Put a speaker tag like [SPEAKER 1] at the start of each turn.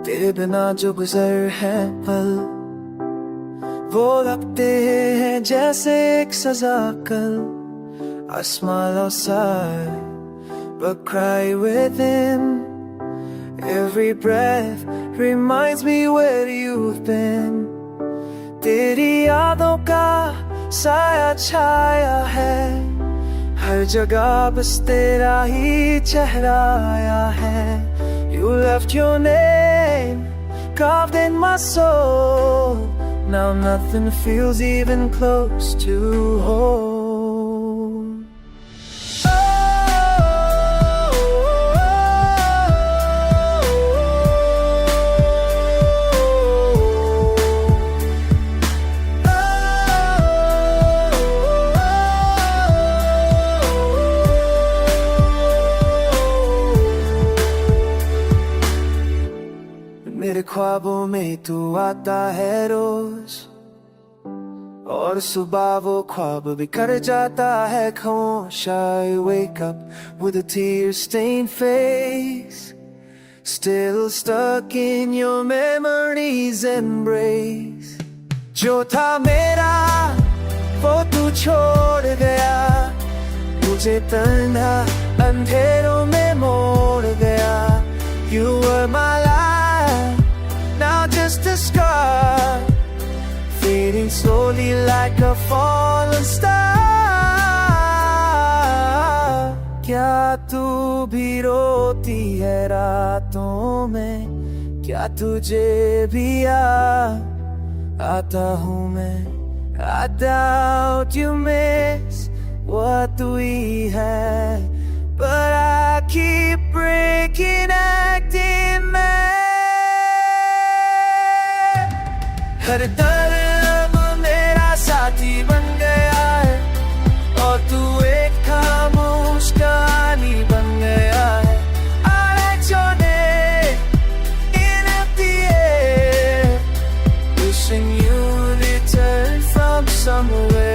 [SPEAKER 1] तेरे बिना जो गुजर है पल वो लगते हैं जैसे एक सजा कल। I smile outside but cry within. Every breath reminds me where you've been. तेरी यादों का साया छाया है हर जगह, बस तेरा ही चेहरा आया है। You left your name carved in my soul. Now nothing feels even close to home. मेरे ख्वाबों में तू आता है रोज और सुबह वो ख्वाब भी कर जाता है खामोश। I wake up with a tear-stained face, still stuck in your memory's embrace. जो था मेरा वो तू छोड़ गया, मुझे तन्हा अंधेरों में मोड़ गया। You were my life, now just a scar, fading slowly like a fallen star. क्या तू भी रोती है रातों में, क्या तुझे भी आता हूँ मैं। I doubt you miss what we had, but I keep breaking, acting mad. हर दर्द अब मेरा साथी बन गया है और तू एक खामोश कहानी बन गया है। I let your name in empty air, wishing you return from somewhere.